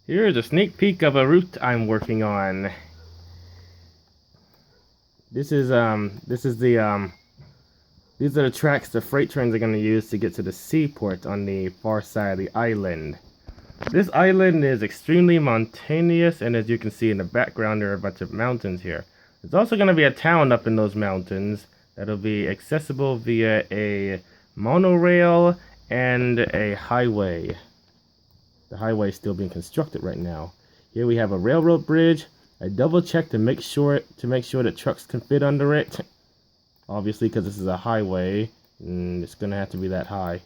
Here's a sneak peek of a route I'm working on. This is these are the tracks the freight trains are going to use to get to the seaport on the far side of the island. This island is extremely mountainous, and as you can see in the background, there are a bunch of mountains here. There's also going to be a town up in those mountains that'll be accessible via a monorail and a highway. The highway is still being constructed right now. Here we have a railroad bridge. I double checked to make sure that trucks can fit under it. Obviously, because this is a highway, it's gonna have to be that high.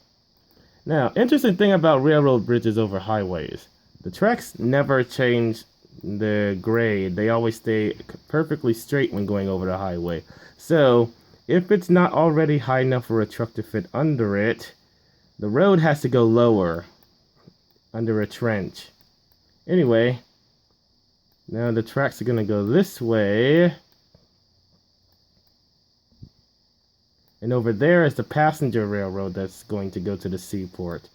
Now, interesting thing about railroad bridges over highways: the tracks never change the grade. They always stay perfectly straight when going over the highway. So, if it's not already high enough for a truck to fit under it, the road has to go lower, under a trench. Anyway, now the tracks are gonna go this way. And over there is the passenger railroad that's going to go to the seaport.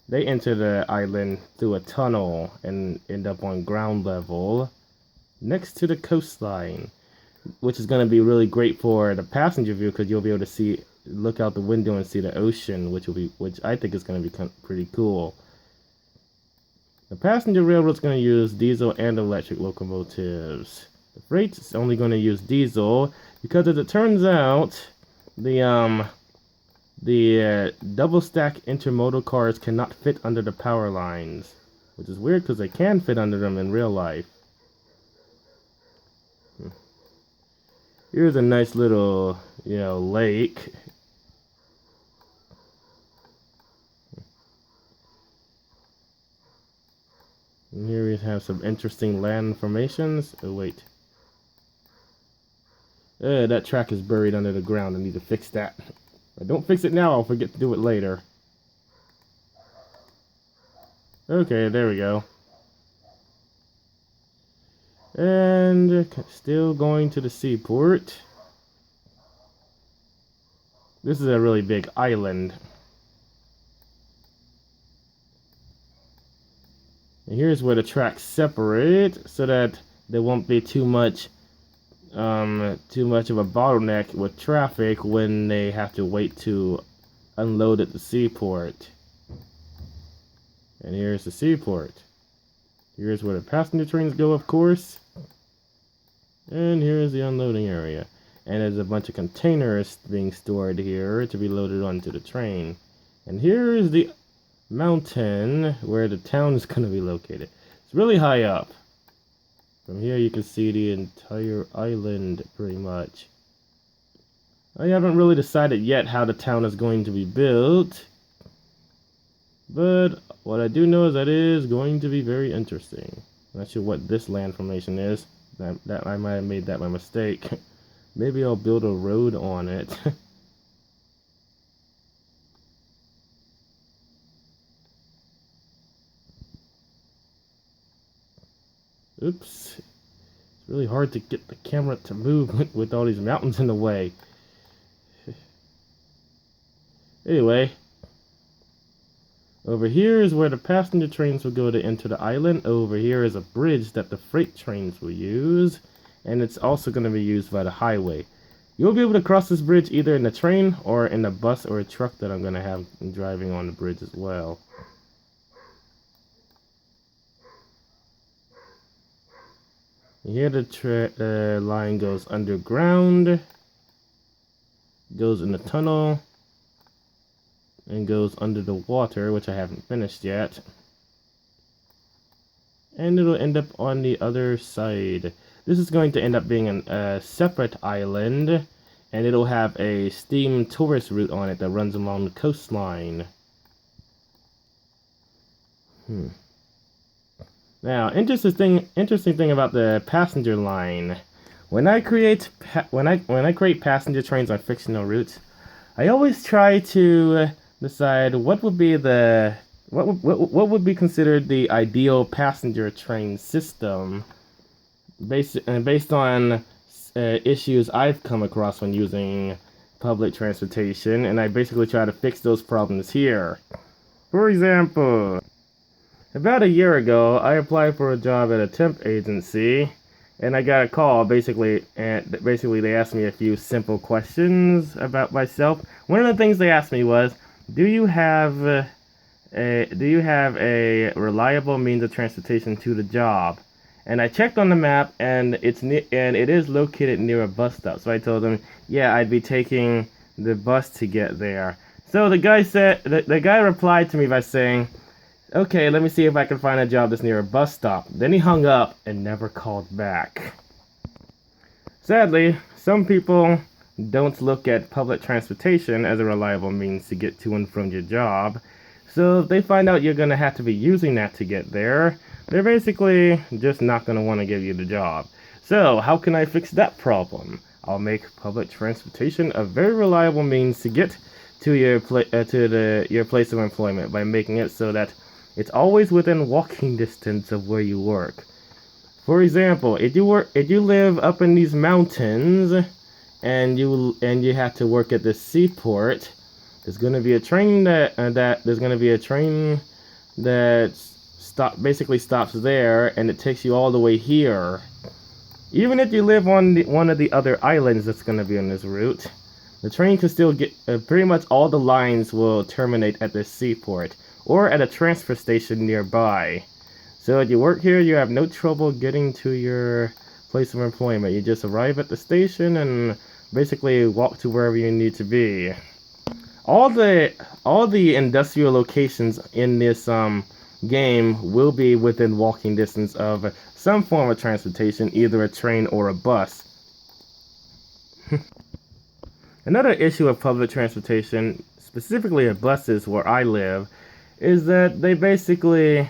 They enter the island through a tunnel and end up on ground level next to the coastline, which is going to be really great for the passenger view because you'll be able to look out the window and see the ocean, which I think is going to be pretty cool. The passenger railroad is going to use diesel and electric locomotives. The freight is only going to use diesel because, as it turns out, the double stack intermodal cars cannot fit under the power lines, which is weird because they can fit under them in real life. Here's a nice little, lake. And here we have some interesting land formations. Oh, wait. That track is buried under the ground. I need to fix that. If I don't fix it now, I'll forget to do it later. Okay, there we go. And still going to the seaport. This is a really big island. And here's where the tracks separate so that there won't be too much of a bottleneck with traffic when they have to wait to unload at the seaport. And here's the seaport. Here's where the passenger trains go, of course. And here's the unloading area. And there's a bunch of containers being stored here to be loaded onto the train. And here is the mountain where the town is going to be located. It's really high up. From here you can see the entire island pretty much. I haven't really decided yet how the town is going to be built, but what I do know is that it is going to be very interesting. I'm not sure what this land formation is. That I might have made that by mistake. Maybe I'll build a road on it. Oops. It's really hard to get the camera to move with all these mountains in the way. Anyway, over here is where the passenger trains will go to enter the island. Over here is a bridge that the freight trains will use, and it's also going to be used by the highway. You'll be able to cross this bridge either in the train or in a bus or a truck that I'm going to have driving on the bridge as well. Here the line goes underground, goes in the tunnel, and goes under the water, which I haven't finished yet. And it'll end up on the other side. This is going to end up being a separate island, and it'll have a steam tourist route on it that runs along the coastline. Now, interesting thing about the passenger line. When I create passenger trains on fictional routes, I always try to decide what would be considered the ideal passenger train system based on issues I've come across when using public transportation, and I basically try to fix those problems here. For example, About a year ago, I applied for a job at a temp agency, and I got a call and basically they asked me a few simple questions about myself. One of the things they asked me was, "Do you have a reliable means of transportation to the job?" And I checked on the map, and it is located near a bus stop. So I told them, "Yeah, I'd be taking the bus to get there." So the guy replied to me by saying, "Okay, let me see if I can find a job that's near a bus stop." Then he hung up and never called back. Sadly, some people don't look at public transportation as a reliable means to get to and from your job. So if they find out you're going to have to be using that to get there, they're basically just not going to want to give you the job. So how can I fix that problem? I'll make public transportation a very reliable means to get to your place of employment by making it so that it's always within walking distance of where you work. For example, if you live up in these mountains and you have to work at the seaport, there's going to be a train that basically stops there, and it takes you all the way here. Even if you live on one of the other islands that's going to be on this route, the train can still get pretty much all the lines will terminate at the seaport or at a transfer station nearby. So if you work here, you have no trouble getting to your place of employment. You just arrive at the station and basically walk to wherever you need to be. All the industrial locations in this game will be within walking distance of some form of transportation, either a train or a bus. Another issue of public transportation, specifically of buses where I live, is that they basically,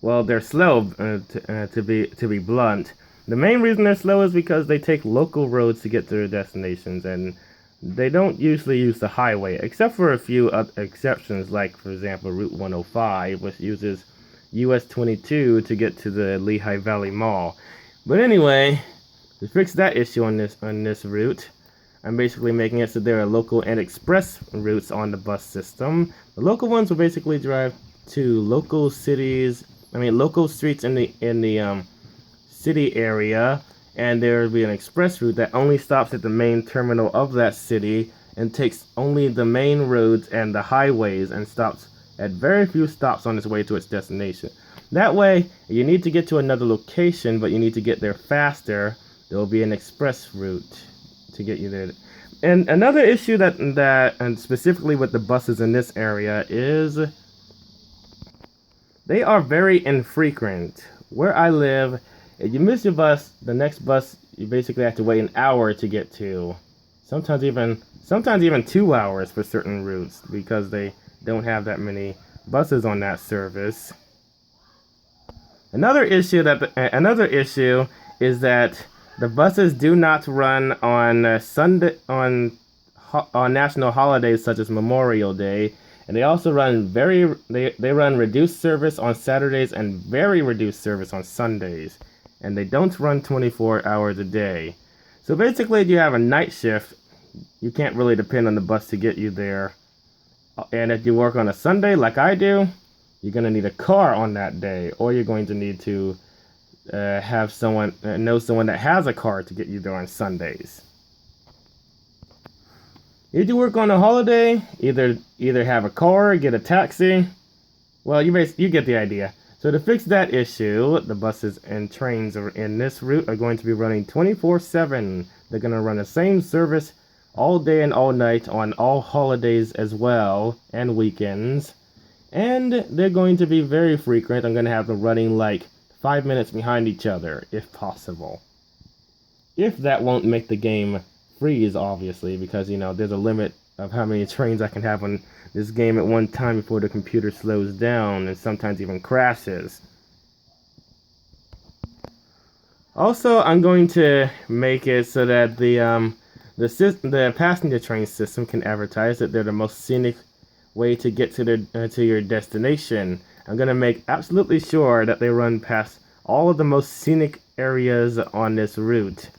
well, they're slow, to be blunt. The main reason they're slow is because they take local roads to get to their destinations, and they don't usually use the highway, except for a few exceptions, like, for example, Route 105, which uses US 22 to get to the Lehigh Valley Mall. But anyway, to fix that issue on this route, I'm basically making it so there are local and express routes on the bus system. The local ones will basically drive to local streets in the city area, and there will be an express route that only stops at the main terminal of that city and takes only the main roads and the highways and stops at very few stops on its way to its destination. That way, if you need to get to another location but you need to get there faster, there will be an express route to get you there. And another issue and specifically with the buses in this area is they are very infrequent. Where I live, if you miss your bus, the next bus you basically have to wait an hour to get to. Sometimes even 2 hours for certain routes because they don't have that many buses on that service. Another issue is that the buses do not run on national holidays such as Memorial Day, and they also run they run reduced service on Saturdays and very reduced service on Sundays, and they don't run 24 hours a day. So basically, if you have a night shift, you can't really depend on the bus to get you there. And if you work on a Sunday like I do, you're going to need a car on that day, or you're going to need to have someone know someone that has a car to get you there on Sundays. If you work on a holiday, either have a car or get a taxi. Well, you get the idea. So to fix that issue, the buses and trains in this route are going to be running 24/7. They're going to run the same service all day and all night on all holidays as well, and weekends. And they're going to be very frequent. I'm going to have them running like 5 minutes behind each other, if possible. If that won't make the game freeze, obviously, because, there's a limit of how many trains I can have on this game at one time before the computer slows down and sometimes even crashes. Also, I'm going to make it so that the passenger train system can advertise that they're the most scenic way to get to your destination. I'm going to make absolutely sure that they run past all of the most scenic areas on this route.